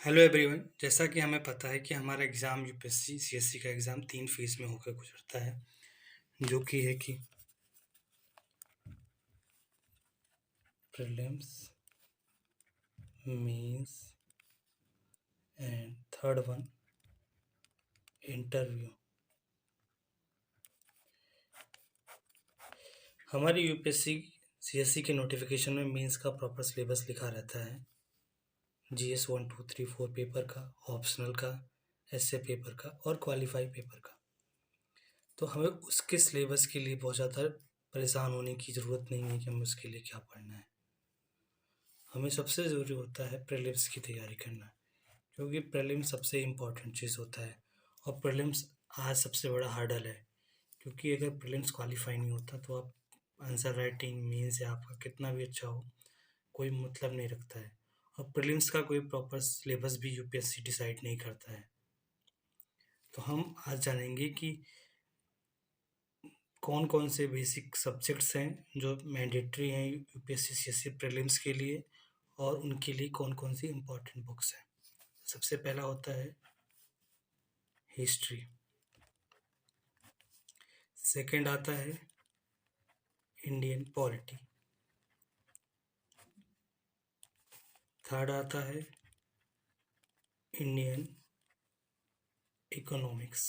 Hello everyone. जैसा कि हमें पता है कि हमारा एग्ज़ाम यूपीएससी सीएससी का एग्ज़ाम 3 फेज़ में होकर गुजरता है, जो कि है कि prelims, mains and third one interview. हमारी यूपीएससी सीएससी के नोटिफिकेशन में मेंस का प्रॉपर सिलेबस लिखा रहता है, जीएस 1 2 3 4 पेपर का, ऑप्शनल का, एसए पेपर का और क्वालिफाई पेपर का। तो हमें उसके सिलेबस के लिए बहुत ज़्यादा परेशान होने की ज़रूरत नहीं है कि हमें उसके लिए क्या पढ़ना है। हमें सबसे ज़रूरी होता है प्रीलिम्स की तैयारी करना, क्योंकि प्रीलिम्स सबसे इम्पोर्टेंट चीज़ होता है। और प्रीलिम्स आज सबसे बड़ा हर्डल है, क्योंकि अगर प्रीलिम्स क्वालिफाई नहीं होता तो आप आंसर राइटिंग मीन्स या आपका कितना भी अच्छा हो, कोई मतलब नहीं रखता है। और प्रीलिम्स का कोई प्रॉपर सिलेबस भी यूपीएससी डिसाइड नहीं करता है। तो हम आज जानेंगे कि कौन कौन से बेसिक सब्जेक्ट्स हैं जो मैंडेटरी हैं यूपीएससी सीएससी प्रीलिम्स के लिए, और उनके लिए कौन कौन सी इम्पोर्टेंट बुक्स हैं। सबसे पहला होता है हिस्ट्री, सेकंड आता है इंडियन पॉलिटी, थर्ड आता है इंडियन इकोनॉमिक्स,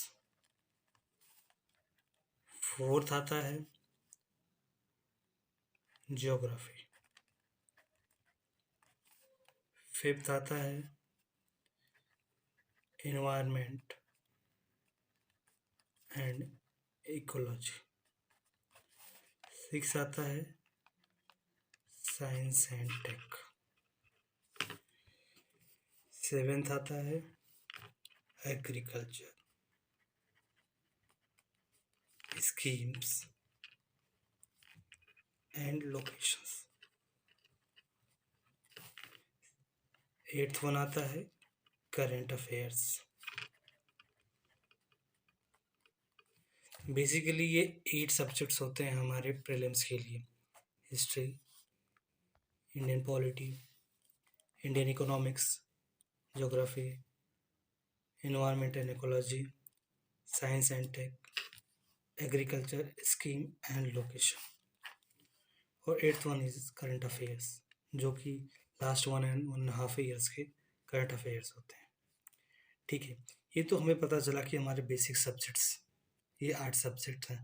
फोर्थ आता है ज्योग्राफी, फिफ्थ आता है एनवायरनमेंट एंड इकोलॉजी, सिक्स आता है साइंस एंड टेक, सेवेंथ आता है agriculture, schemes and locations, eighth one आता है करंट अफेयर्स। बेसिकली ये 8 सब्जेक्ट्स होते हैं हमारे प्रीलिम्स के लिए: history, Indian polity, Indian economics, geography, environment and ecology, science and tech, agriculture, scheme and location. और eighth one is current affairs, जो कि लास्ट 1.5 ईयर्स के करंट अफेयर्स होते हैं। ठीक है, ये तो हमें पता चला कि हमारे बेसिक सब्जेक्ट्स ये 8 सब्जेक्ट हैं।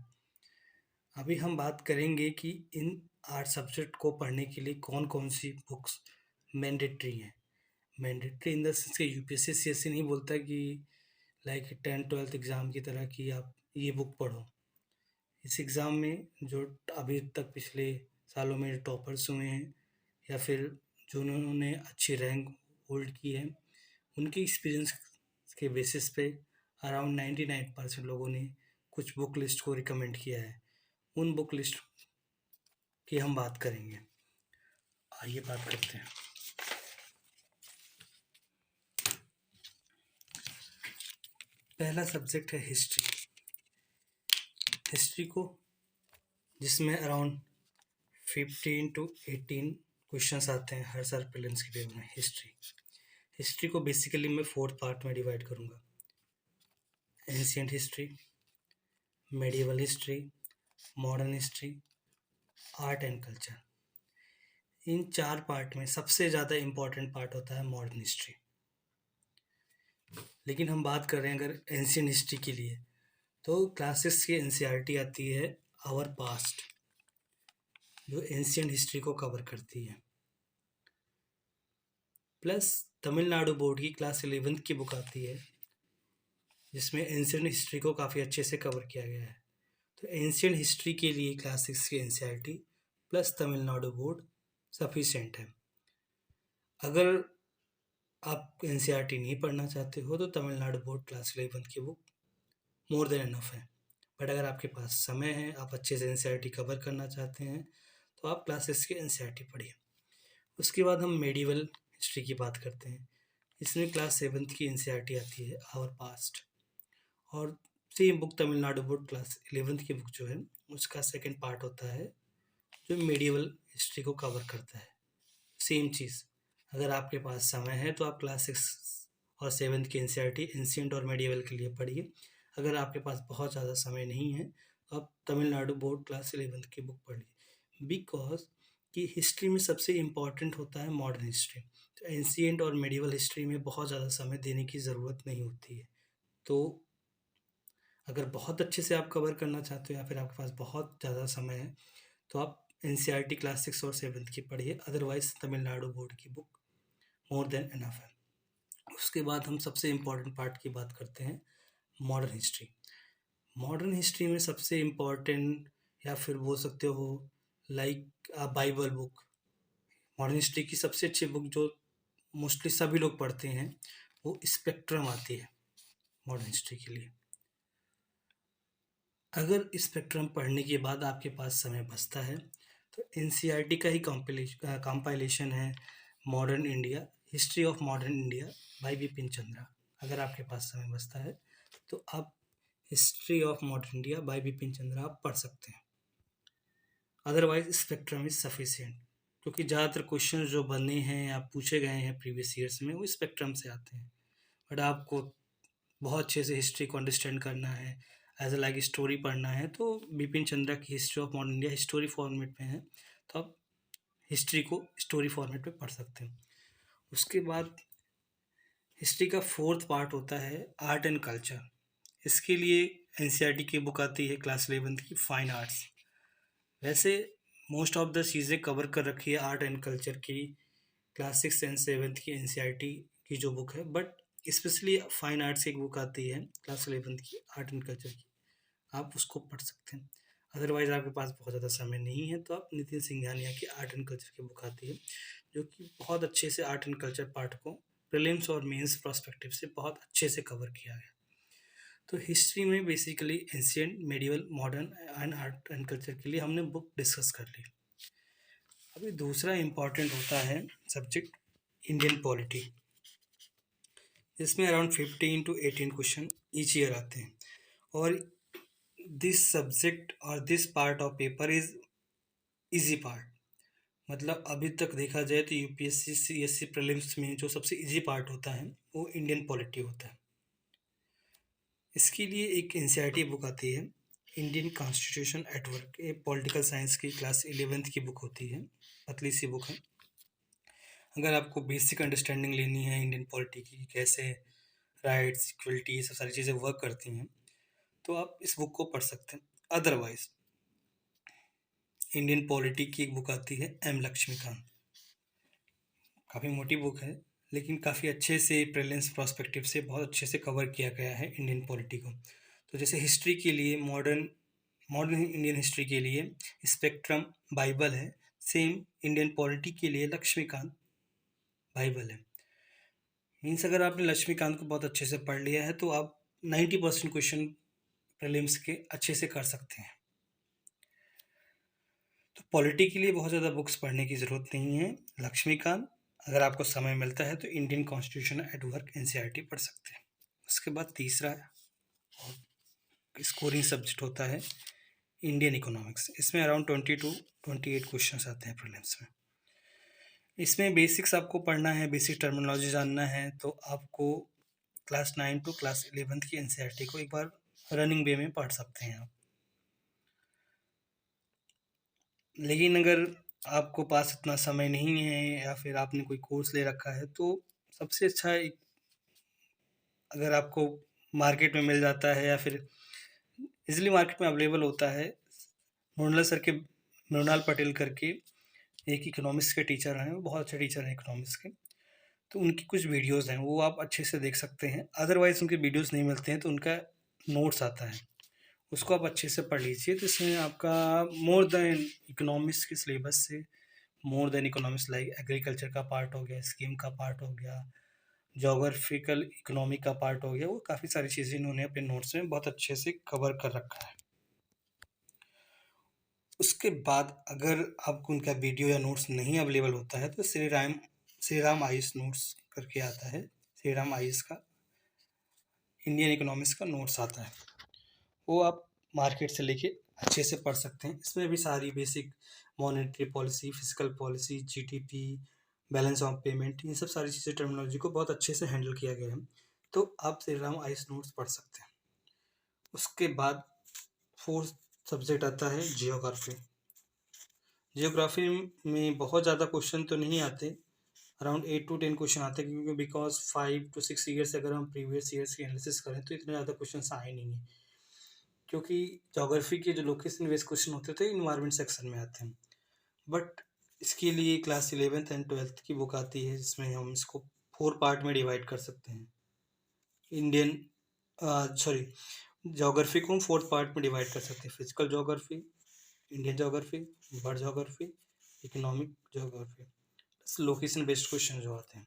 अभी हम बात करेंगे कि इन 8 सब्जेक्ट को पढ़ने के लिए कौन कौन सी बुक्स मैंडेटरी हैं। मैंडेटरी इन द सेंस कि यूपीएससी सीएससी नहीं बोलता कि लाइक 10th-12th एग्ज़ाम की तरह कि आप ये बुक पढ़ो। इस एग्ज़ाम में जो अभी तक पिछले सालों में टॉपर्स हुए हैं या फिर जिन्होंने अच्छी रैंक होल्ड की है, उनके एक्सपीरियंस के बेसिस पे अराउंड 99% लोगों ने कुछ बुक लिस्ट को रिकमेंड किया है। उन बुक लिस्ट की हम बात करेंगे। आइए बात करते हैं। पहला सब्जेक्ट है हिस्ट्री। हिस्ट्री को जिसमें अराउंड 15 to 18 क्वेश्चंस आते हैं हर साल प्रीलिम्स के पेपर में। हिस्ट्री को बेसिकली मैं 4 पार्ट में डिवाइड करूँगा: ancient history, medieval history, modern history, art and culture. In 4 part में सबसे ज़्यादा इम्पॉर्टेंट पार्ट होता है मॉडर्न हिस्ट्री। लेकिन हम बात कर रहे हैं अगर एंशिएंट हिस्ट्री के लिए, तो क्लासेस की एनसीईआरटी आती है आवर पास्ट, जो एंशिएंट हिस्ट्री को कवर करती है। प्लस तमिलनाडु बोर्ड की क्लास 11th की बुक आती है, जिसमें एंशिएंट हिस्ट्री को काफ़ी अच्छे से कवर किया गया है। तो एंशिएंट हिस्ट्री के लिए क्लास 6 की NCERT plus Tamil Nadu board sufficient है। अगर आप एनसीईआरटी नहीं पढ़ना चाहते हो तो तमिलनाडु बोर्ड क्लास 11th की बुक मोर देन इनफ है। बट अगर आपके पास समय है, आप अच्छे से एनसीईआरटी कवर करना चाहते हैं, तो आप क्लासेस की एनसीईआरटी पढ़िए। उसके बाद हम मेडिवल हिस्ट्री की बात करते हैं। इसमें क्लास 7th की एनसीईआरटी आती है आवर पास्ट, और same book Tamil Nadu board class 11th की बुक जो है उसका सेकंड पार्ट होता है जो मेडिवल हिस्ट्री को कवर करता है। सेम चीज़, अगर आपके पास समय है तो आप क्लास 6 और 7th की एनसीईआरटी एंशिएंट और मेडिएवल के लिए पढ़िए। अगर आपके पास बहुत ज़्यादा समय नहीं है तो आप तमिलनाडु बोर्ड क्लास 11th की बुक पढ़िए, बिकॉज कि हिस्ट्री में सबसे इम्पॉर्टेंट होता है मॉडर्न हिस्ट्री। तो एंशिएंट और मेडिएवल हिस्ट्री में बहुत ज़्यादा समय देने की ज़रूरत नहीं होती है। तो अगर बहुत अच्छे से आप कवर करना चाहते हो या फिर आपके पास बहुत ज़्यादा समय है तो आप एनसीईआरटी क्लास 6 और 7th की पढ़िए, अदरवाइज तमिलनाडु बोर्ड की बुक मोर देन इनफ है। उसके बाद हम सबसे इम्पॉर्टेंट पार्ट की बात करते हैं, मॉडर्न हिस्ट्री। मॉडर्न हिस्ट्री में सबसे इम्पॉर्टेंट या फिर बोल सकते हो like Bible book. Modern history की सबसे अच्छी बुक जो मोस्टली सभी लोग पढ़ते हैं वो स्पेक्ट्रम आती है मॉडर्न हिस्ट्री के लिए। अगर स्पेक्ट्रम पढ़ने के बाद आपके पास समय बचता है तो एनसीईआरटी का ही कंपाइलेशन है modern India, history of modern India by Bipin Chandra. अगर आपके पास समय बचता है तो आप history of modern India by Bipin Chandra आप पढ़ सकते हैं, अदरवाइज स्पेक्ट्रम इज सफिशिएंट, क्योंकि ज़्यादातर क्वेश्चन जो बने हैं या पूछे गए हैं प्रीवियस ईयर्स में वो स्पेक्ट्रम से आते हैं। बट आपको बहुत अच्छे से हिस्ट्री को अंडरस्टैंड करना है, एज अ लाइक स्टोरी पढ़ना है, तो बिपिन चंद्रा की history of modern India story format में है, तो आप हिस्ट्री को स्टोरी फॉर्मेट में पढ़ सकते हैं। उसके बाद हिस्ट्री का 4th पार्ट होता है आर्ट एंड कल्चर। इसके लिए एनसीईआरटी की बुक आती है क्लास 11th की फाइन आर्ट्स। वैसे मोस्ट ऑफ द चीज़ें कवर कर रखी है आर्ट एंड कल्चर की क्लास 6 एंड 7th की एनसीईआरटी की जो बुक है, बट स्पेशली फाइन आर्ट्स की एक बुक आती है क्लास 11th की आर्ट एंड कल्चर की, आप उसको पढ़ सकते हैं। अदरवाइज आपके पास बहुत ज़्यादा समय नहीं है तो आप नितिन सिंघानिया की आर्ट एंड कल्चर की बुक आती है जो कि बहुत अच्छे से आर्ट एंड कल्चर पार्ट को प्रीलिम्स और मेंस पर्सपेक्टिव से बहुत अच्छे से कवर किया है। तो हिस्ट्री में basically ancient, medieval, modern and art and culture के लिए हमने बुक डिस्कस कर ली। अभी दूसरा इम्पॉर्टेंट होता है सब्जेक्ट इंडियन पॉलिटी। इसमें around 15 to 18 question each year आते हैं और दिस सब्जेक्ट और this part of paper is easy part. मतलब अभी तक देखा जाए तो यूपीएससी सीएससी प्रीलिम्स में जो सबसे इजी पार्ट होता है वो इंडियन पॉलिटी होता है। इसके लिए एक एनसीईआरटी बुक आती है इंडियन कॉन्स्टिट्यूशन एट वर्क, ये पॉलिटिकल साइंस की क्लास 11th की बुक होती है, पतली सी बुक है। अगर आपको बेसिक अंडरस्टैंडिंग लेनी है इंडियन पॉलिटी की, कैसे राइट्स इक्वलिटी सब सारी चीज़ें वर्क करती हैं, तो आप इस बुक को पढ़ सकते हैं। अदरवाइज इंडियन पॉलिटी की एक बुक आती है एम लक्ष्मीकांत, काफ़ी मोटी बुक है लेकिन काफ़ी अच्छे से प्रीलिम्स पर्सपेक्टिव से बहुत अच्छे से कवर किया गया है इंडियन पॉलिटी को। तो जैसे हिस्ट्री के लिए मॉडर्न इंडियन हिस्ट्री के लिए स्पेक्ट्रम बाइबल है, सेम इंडियन पॉलिटी के लिए लक्ष्मीकांत बाइबल है। मीन्स अगर आपने लक्ष्मीकांत को बहुत अच्छे से पढ़ लिया है तो आप 90% क्वेश्चन प्रीलिम्स के अच्छे से कर सकते हैं। तो पॉलिटी के लिए बहुत ज़्यादा बुक्स पढ़ने की ज़रूरत नहीं है। लक्ष्मीकांत, अगर आपको समय मिलता है तो Indian constitution at work NCERT पढ़ सकते हैं। उसके बाद तीसरा स्कोरिंग सब्जेक्ट होता है इंडियन इकोनॉमिक्स। इसमें अराउंड 20 to 28 क्वेश्चन आते हैं प्रीलिम्स में। इसमें बेसिक्स आपको पढ़ना है, बेसिक टर्मिनोलॉजी जानना है, तो आपको क्लास 9 to क्लास 11th की एनसीईआरटी को एक बार रनिंग वे में पढ़ सकते हैं आप। लेकिन अगर आपको पास इतना समय नहीं है या फिर आपने कोई कोर्स ले रखा है तो सबसे अच्छा अगर आपको मार्केट में मिल जाता है या फिर इजीली मार्केट में अवेलेबल होता है, मृणाल पटेल करके एक इकोनॉमिक्स के टीचर हैं, वो बहुत अच्छे टीचर हैं इकोनॉमिक्स के, तो उनकी कुछ वीडियोज़ हैं वो आप अच्छे से देख सकते हैं। अदरवाइज़ उनके वीडियोज़ नहीं मिलते हैं तो उनका नोट्स आता है, उसको आप अच्छे से पढ़ लीजिए। तो इसमें आपका मोर देन इकोनॉमिक्स के सिलेबस से more than economics like agriculture का पार्ट हो गया, स्कीम का पार्ट हो गया, जोग्राफिकल इकोनॉमी का पार्ट हो गया, वो काफ़ी सारी चीज़ें इन्होंने अपने नोट्स में बहुत अच्छे से कवर कर रखा है। उसके बाद अगर आपको उनका वीडियो या नोट्स नहीं अवेलेबल होता है तो श्री राम आयुष नोट्स करके आता है, श्री राम आयुष का इंडियन इकोनॉमिक्स का नोट्स आता है, वो आप मार्केट से लेके अच्छे से पढ़ सकते हैं। इसमें भी सारी basic monetary policy, physical policy, GDP, balance of payment, ये सब सारी चीज़ें टर्मिनोलॉजी को बहुत अच्छे से हैंडल किया गया है। तो आप श्री राम आइस नोट्स पढ़ सकते हैं। उसके बाद फोर्थ सब्जेक्ट आता है जियोग्राफी। जियोग्राफी में बहुत ज़्यादा क्वेश्चन तो नहीं आते, अराउंड 8 to 10 क्वेश्चन आते हैं, क्योंकि बिकॉज 5 to 6 ईयर से अगर हम प्रीवियस ईयर्स की एनालिसिस करें तो इतने ज़्यादा क्वेश्चन आए नहीं हैं, क्योंकि जोग्राफी के जो लोकेशन बेस्ड क्वेश्चन होते थे इन्वायरमेंट सेक्शन में आते हैं। बट इसके लिए क्लास 11th एंड 12th की बुक आती है, जिसमें हम इसको 4 पार्ट में डिवाइड कर सकते हैं। इंडियन सॉरी जोग्राफी को हम 4th पार्ट में डिवाइड कर सकते हैं: physical geography, Indian geography, world geography, economic geography, location based question जो आते हैं।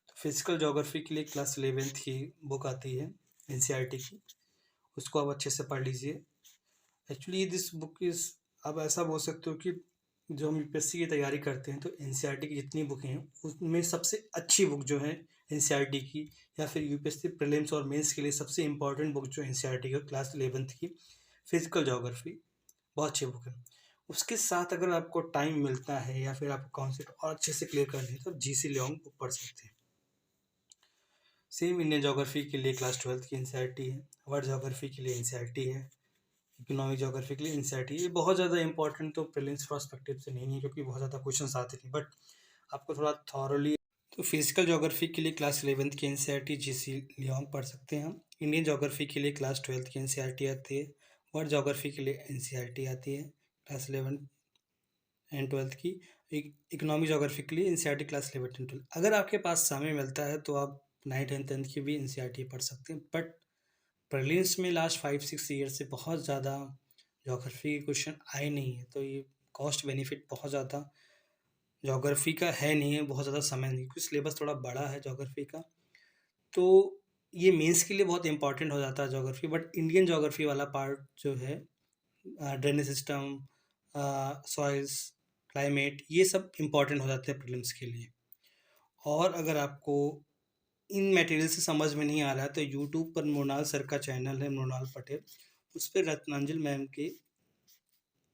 तो फिजिकल जोग्राफी के लिए क्लास 11th की बुक आती है एनसीईआरटी की, उसको आप अच्छे से पढ़ लीजिए। एक्चुअली दिस बुक इज़, आप ऐसा बोल सकते हो कि जो हम यूपीएससी की तैयारी करते हैं तो एनसीईआरटी की जितनी बुकें हैं उसमें सबसे अच्छी बुक जो है एनसीईआरटी की, या फिर यूपीएससी प्रीलिम्स और मेंस के लिए सबसे इम्पॉर्टेंट बुक जो एनसीईआरटी की क्लास 11th की फिजिकल जोग्राफी बहुत अच्छी बुक है। उसके साथ अगर आपको टाइम मिलता है या फिर आपको कॉन्सेप्ट और अच्छे से क्लियर करने हैं तो जीसी लियोंग बुक पढ़ सकते हैं। सेम इंडियन जोग्राफी के लिए क्लास 12th की एनसीईआरटी है, वर्ल्ड जोग्राफी के लिए एनसीईआरटी है, इकोनॉमिक जोग्राफी के लिए एनसीईआरटी। ये बहुत ज़्यादा इंपॉर्टेंट तो प्रीलिम्स पर्सपेक्टिव से नहीं है, क्योंकि बहुत ज़्यादा क्वेश्चंस आते नहीं, बट आपको थोड़ा थॉरली। तो फिजिकल जोग्राफी के लिए क्लास 11th की एनसीईआरटी जीसी लियोंग पढ़ सकते हैं हम। इंडियन जोग्राफी के लिए क्लास 12th की एनसीईआरटी आती है। वर्ल्ड जोग्राफी के लिए एनसीईआरटी आती है क्लास 11th एंड 12th की। इकोनॉमिक जोग्राफी के लिए NCERT class 11th and 12th। अगर आपके पास समय मिलता है तो आप 9th एंड 10th की भी एनसीईआरटी पढ़ सकते हैं, बट प्रीलिम्स में लास्ट 5-6 ईयर से बहुत ज़्यादा जोग्राफी के क्वेश्चन आए नहीं है, तो ये कॉस्ट बेनिफिट बहुत ज़्यादा जोग्राफी का है नहीं है, बहुत ज़्यादा समय नहीं, क्योंकि सिलेबस थोड़ा बड़ा है जोग्राफी का, तो ये मेंस के लिए बहुत इंपॉर्टेंट हो जाता है जोग्राफी। बट इंडियन जोग्राफी वाला पार्ट जो है, ड्रेनेज सिस्टम, सॉइल्स, क्लाइमेट, ये सब इम्पॉर्टेंट हो जाते हैं प्रीलिम्स के लिए। और अगर आपको इन मटेरियल से समझ में नहीं आ रहा है तो यूट्यूब पर मृणाल सर का चैनल है, मृणाल पटेल, उस पर रत्नांजल मैम के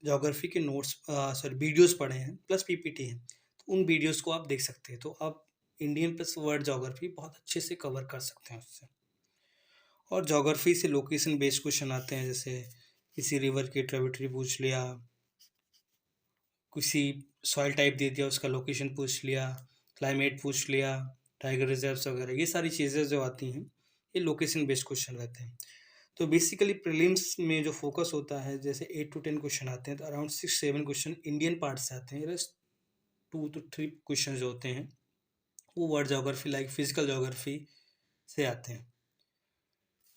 जोग्राफी के नोट्स सॉरी वीडियोस पढ़े हैं, प्लस पीपीटी हैं, तो उन वीडियोस को आप देख सकते हैं, तो आप इंडियन प्लस वर्ल्ड जोग्राफी बहुत अच्छे से कवर कर सकते हैं उससे। और जोग्राफी से लोकेशन बेस्ड क्वेश्चन आते हैं, जैसे किसी रिवर की ट्रिब्यूटरी पूछ लिया, किसी सॉइल टाइप दे दिया उसका लोकेशन पूछ लिया, क्लाइमेट पूछ लिया, टाइगर रिजर्व्स वगैरह, ये सारी चीज़ें जो आती हैं ये लोकेशन बेस्ड क्वेश्चन रहते हैं। तो बेसिकली प्रीलिम्स में जो फोकस होता है, जैसे 8 to 10 क्वेश्चन आते हैं तो अराउंड 6-7 क्वेश्चन इंडियन पार्ट से आते हैं, रेस्ट 2 to 3 क्वेश्चन जो होते हैं वो world geography like physical geography से आते हैं।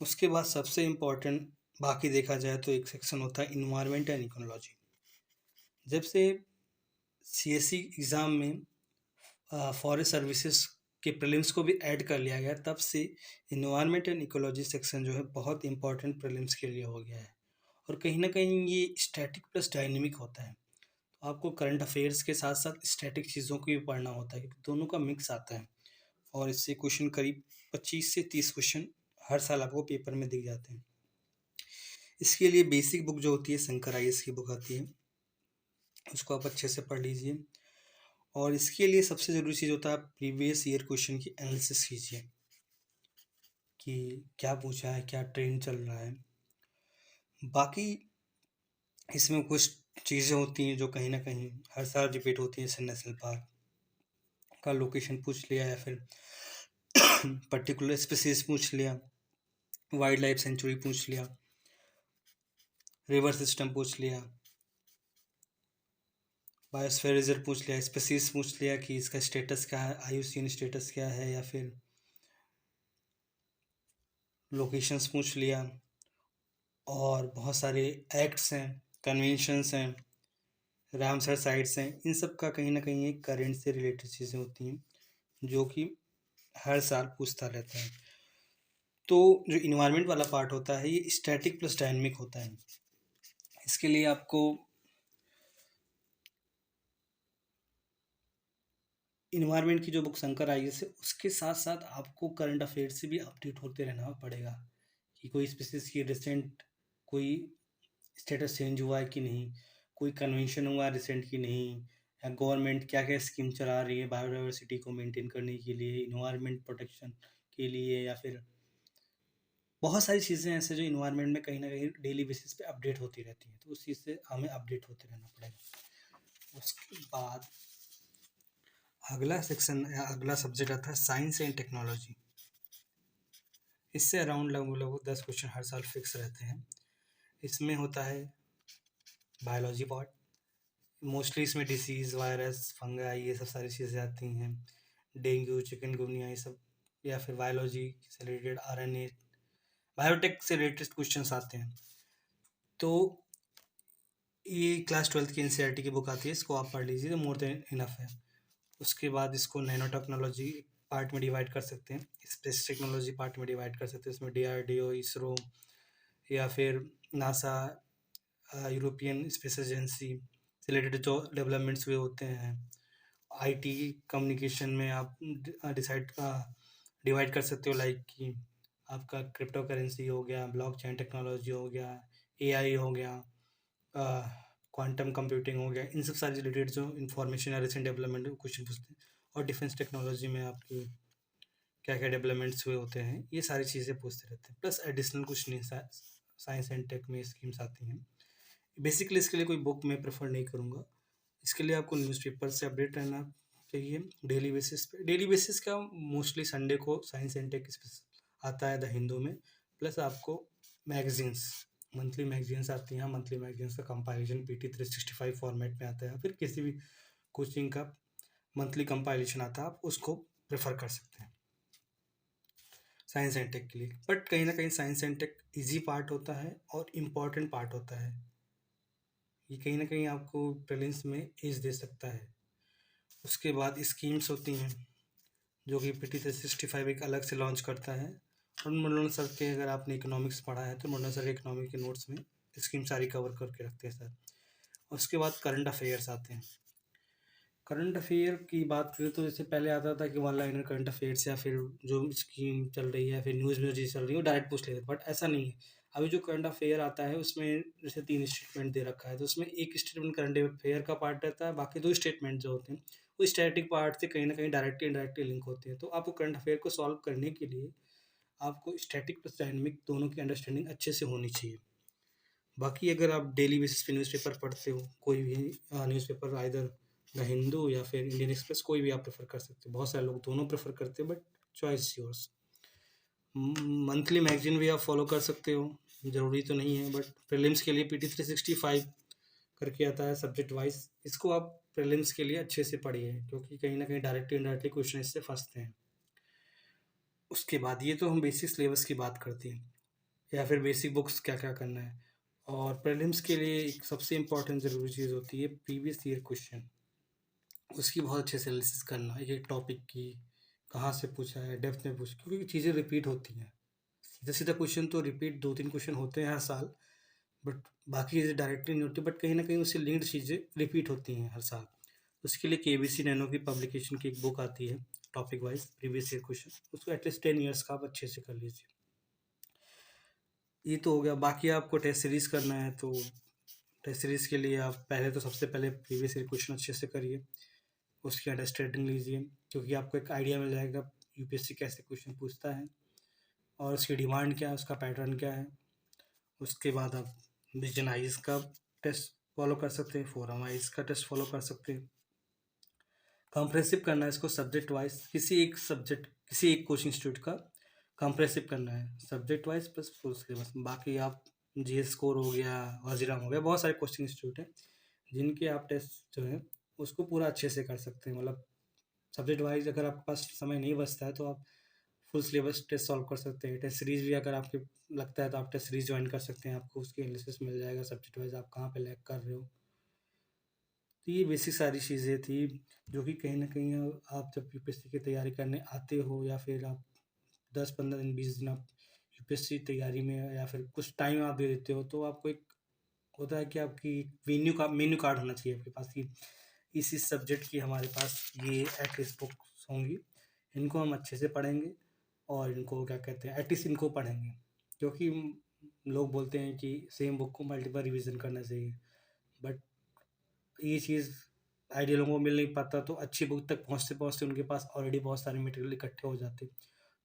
उसके बाद सबसे इम्पॉर्टेंट बाकी देखा जाए तो एक सेक्शन होता है इन्वायरमेंट एंड इकोलॉजी। जब से सीएससी एग्ज़ाम में फॉरेस्ट सर्विसेज के प्रीलिम्स को भी ऐड कर लिया गया, तब से इन्वायरमेंट एंड इकोलॉजी सेक्शन जो है बहुत इंपॉर्टेंट प्रीलिम्स के लिए हो गया है। और कहीं ना कहीं ये स्टैटिक प्लस डायनेमिक होता है, तो आपको करंट अफेयर्स के साथ साथ स्टैटिक चीज़ों को भी पढ़ना होता है, क्योंकि दोनों का मिक्स आता है। और इससे क्वेश्चन करीब 25 से 30 क्वेश्चन हर साल आपको पेपर में दिख जाते हैं। इसके लिए बेसिक बुक जो होती है शंकर आईएएस की बुक आती है, उसको आप अच्छे से पढ़ लीजिए। और इसके लिए सबसे ज़रूरी चीज़ होता है, आप प्रीवियस ईयर क्वेश्चन की एनालिसिस कीजिए कि क्या पूछा है, क्या ट्रेंड चल रहा है। बाकी इसमें कुछ चीज़ें होती हैं जो कहीं ना कहीं हर साल रिपीट होती हैं, जैसे नेशनल पार्क का लोकेशन पूछ लिया, या फिर पर्टिकुलर स्पीसीज पूछ लिया, वाइल्ड लाइफ सेंचुरी पूछ लिया, रिवर सिस्टम पूछ लिया, बायोस्फीयर रिजर्व पूछ लिया, स्पीसीज पूछ लिया कि इसका स्टेटस क्या है, आईयूसीएन स्टेटस क्या है, या फिर लोकेशंस पूछ लिया। और बहुत सारे एक्ट्स हैं, कन्वेंशंस हैं, रामसर साइट्स हैं, इन सब का कहीं ना कहीं एक करेंट से रिलेटेड चीज़ें होती हैं जो कि हर साल पूछता रहता है। तो जो इन्वायरमेंट वाला पार्ट होता है ये स्टैटिक प्लस डायनेमिक होता है। इसके लिए आपको इन्वायरमेंट की जो बुक शंकर आईएएस है उसके साथ साथ आपको करंट अफेयर से भी अपडेट होते रहना पड़ेगा, कि कोई स्पीसीज की रिसेंट कोई स्टेटस चेंज हुआ है कि नहीं, कोई कन्वेंशन हुआ है रिसेंट की नहीं, या गवर्नमेंट क्या क्या स्कीम चला रही है बायोडाइवर्सिटी को मेंटेन करने के लिए, इन्वायरमेंट प्रोटेक्शन के लिए, या फिर बहुत सारी चीज़ें ऐसे जो इन्वायरमेंट में कहीं ना कहीं डेली बेसिस पे अपडेट होती रहती हैं, तो उस चीज़ से हमें अपडेट होते रहना पड़ेगा। उसके बाद अगला सेक्शन या अगला सब्जेक्ट आता है साइंस एंड टेक्नोलॉजी। इससे अराउंड लगभग 10 क्वेश्चन हर साल फिक्स रहते हैं। इसमें होता है बायोलॉजी पार्ट, मोस्टली इसमें डिसीज़, वायरस, फंगाई, ये सब सारी चीज़ें आती हैं, डेंगू, चिकनगुनिया, ये सब, या फिर बायोलॉजी से रिलेटेड आरएनए, बायोटेक से रिलेटेड क्वेश्चंस आते हैं। तो ये क्लास 12th की एनसीईआरटी की बुक आती है, इसको आप पढ़ लीजिए, मोर देन इनफ है। उसके बाद इसको नैनो टेक्नोलॉजी पार्ट में डिवाइड कर सकते हैं, स्पेस टेक्नोलॉजी पार्ट में डिवाइड कर सकते हैं। इसमें डीआरडीओ, इसरो, या फिर नासा, यूरोपियन स्पेस एजेंसी से रिलेटेड जो डेवलपमेंट्स हुए होते हैं। आईटी कम्युनिकेशन में आप डिवाइड कर सकते हो, लाइक कि आपका क्रिप्टो करेंसी हो गया, ब्लॉकचेन टेक्नोलॉजी हो गया, एआई हो गया, क्वांटम कंप्यूटिंग हो गया, इन सब सारी रिलेटेड जो इंफॉर्मेशन या रिसेंट डेवलपमेंट क्वेश्चन पूछते हैं। और डिफेंस टेक्नोलॉजी में आपकी क्या क्या डेवलपमेंट्स हुए होते हैं, ये सारी चीज़ें पूछते रहते हैं। प्लस एडिशनल कुछ नहीं, साइंस एंड टेक में स्कीम्स आती हैं। बेसिकली इसके लिए कोई बुक मैं प्रेफर नहीं करूँगा, इसके लिए आपको न्यूज़पेपर से अपडेट रहना चाहिए डेली बेसिस पे। डेली बेसिस का मोस्टली संडे को साइंस एंड टेक आता है द हिंदू में। प्लस आपको मैगजीन्स, मंथली मैगजीन्स आती हैं, मंथली मैगजीन्स का कंपाइलेशन PT 365 फॉर्मेट में आता है, फिर किसी भी कोचिंग का मंथली कंपाइलेशन आता है, आप उसको प्रेफर कर सकते हैं साइंस एंड टेक के लिए। बट कहीं ना कहीं science and tech easy part होता है और इम्पॉर्टेंट पार्ट होता है, ये कहीं ना कहीं आपको प्रीलिम्स में एज दे सकता है। उसके बाद स्कीम्स होती हैं जो कि PT 365 एक अलग से लॉन्च करता है। और मुरलन सर के, अगर आपने इकोनॉमिक्स पढ़ा है तो मुरलन सर इकोनॉमिक के नोट्स में स्कीम सारी कवर करके रखते हैं सर। उसके बाद करंट अफेयर्स आते हैं। करंट अफेयर की बात करें तो जैसे पहले आता था कि वन लाइनर करंट अफेयर्स, या फिर जो स्कीम चल रही है, फिर न्यूज़ में जो चीज़ चल रही है वो डायरेक्ट पूछ लेते, बट ऐसा नहीं है। अभी जो करंट अफेयर आता है उसमें जैसे 3 स्टेटमेंट दे रखा है, तो उसमें एक स्टेटमेंट करंट अफेयर का पार्ट रहता है, बाकी 2 स्टेटमेंट जो होते हैं वो स्टैटिक पार्ट से कहीं ना कहीं डायरेक्टली इनडायरेक्टली लिंक होते हैं। तो आपको करंट अफेयर को सॉल्व करने के लिए आपको स्टैटिक प्लस डायनेमिक दोनों की अंडरस्टैंडिंग अच्छे से होनी चाहिए। बाकी अगर आप डेली बेसिस पे न्यूज़पेपर पढ़ते हो, कोई भी न्यूज़पेपर, आइदर द हिंदू या फिर इंडियन एक्सप्रेस, कोई भी आप प्रेफर कर सकते हो। बहुत सारे लोग दोनों प्रेफर करते हैं, but choice yours. Monthly magazine भी आप फॉलो कर सकते हो, ज़रूरी तो नहीं है, बट प्रीलिम्स के लिए PT 365 करके आता है सब्जेक्ट वाइज, इसको आप प्रीलिम्स के लिए अच्छे से पढ़िए, क्योंकि कहीं ना कहीं डायरेक्टली इनडायरेक्टली क्वेश्चन इससे फंसते हैं। उसके बाद ये तो हम बेसिक सिलेबस की बात करते हैं, या फिर बेसिक बुक्स क्या क्या करना है। और प्रीलिम्स के लिए एक सबसे इम्पॉर्टेंट ज़रूरी चीज़ होती है प्रीवियस ईयर क्वेश्चन, उसकी बहुत अच्छे से एनालिसिस करना, एक टॉपिक की कहाँ से पूछा है, डेप्थ में पूछा, क्योंकि चीज़ें रिपीट होती हैं। सीधा सीधा क्वेश्चन तो रिपीट 2-3 क्वेश्चन होते हैं हर साल, बट बाकी चीज़ें डायरेक्टली नहीं होती, बट कहीं ना कहीं उससे लिंक्ड चीज़ें रिपीट होती हैं हर साल। उसके लिए KBC नैनो की पब्लिकेशन की एक बुक आती है topic wise previous year question, उसको एटलीस्ट 10 ईयर्स का आप अच्छे से कर लीजिए। ये तो हो गया। बाकी आपको टेस्ट सीरीज़ करना है तो टेस्ट सीरीज़ के लिए आप पहले तो सबसे पहले प्रीवियस ईयर क्वेश्चन अच्छे से करिए, उसकी अंडरस्टैंडिंग लीजिए, क्योंकि आपको एक आइडिया मिल जाएगा यूपीएससी कैसे क्वेश्चन पूछता है और उसकी डिमांड क्या है, उसका पैटर्न क्या है। उसके बाद आप विजन आइज का टेस्ट फॉलो कर सकते हैं, फोरम आइज का टेस्ट फॉलो कर सकते हैं। कंप्रेसिव करना है इसको सब्जेक्ट वाइज, किसी एक सब्जेक्ट, किसी एक कोचिंग इंस्टीट्यूट का कंप्रेसिव करना है subject wise plus full syllabus. बाकी आप GS स्कोर हो गया, वजीराम हो गया, बहुत सारे कोचिंग इंस्टीट्यूट हैं जिनके आप टेस्ट जो है उसको पूरा अच्छे से कर सकते हैं। मतलब सब्जेक्ट वाइज अगर आपके पास समय नहीं बचता है तो आप फुल सिलेबस टेस्ट सॉल्व कर सकते हैं। टेस्ट सीरीज भी अगर आपके लगता है तो आप टेस्ट सीरीज ज्वाइन कर सकते हैं, आपको उसकी एनालिसिस मिल जाएगा सब्जेक्ट वाइज आप कहाँ पे लैग कर रहे हो। तो ये बेसिक सारी चीज़ें थी जो कि कहीं ना कहीं आप जब यूपीएससी की तैयारी करने आते हो, या फिर आप 10-15 दिन 20 दिन आप यूपीएससी तैयारी में, या फिर कुछ टाइम आप दे देते हो, तो आपको एक होता है कि आपकी मेन्यू कार्ड होना चाहिए आपके पास कि इस सब्जेक्ट की हमारे पास ये एटलीस्ट बुक्स होंगी, इनको हम अच्छे से पढ़ेंगे और इनको क्या कहते हैं एटलीस्ट इनको पढ़ेंगे। क्योंकि लोग बोलते हैं कि सेम बुक को मल्टीपल रिवीजन करना चाहिए, बट ये चीज़ आइडिया लोगों को मिल नहीं पाता, तो अच्छी बुक तक पहुँचते-पहुँचते उनके पास ऑलरेडी बहुत सारे मटेरियल इकट्ठे हो जाते हैं,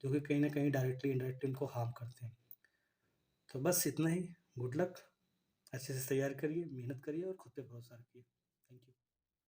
जो कि कहीं न कहीं डायरेक्टली इनडायरेक्टली उनको हार्म करते हैं। तो बस इतना ही। Good luck. अच्छे से तैयार करिए, मेहनत करिए और खुद पे भरोसा रखिए। Thank you.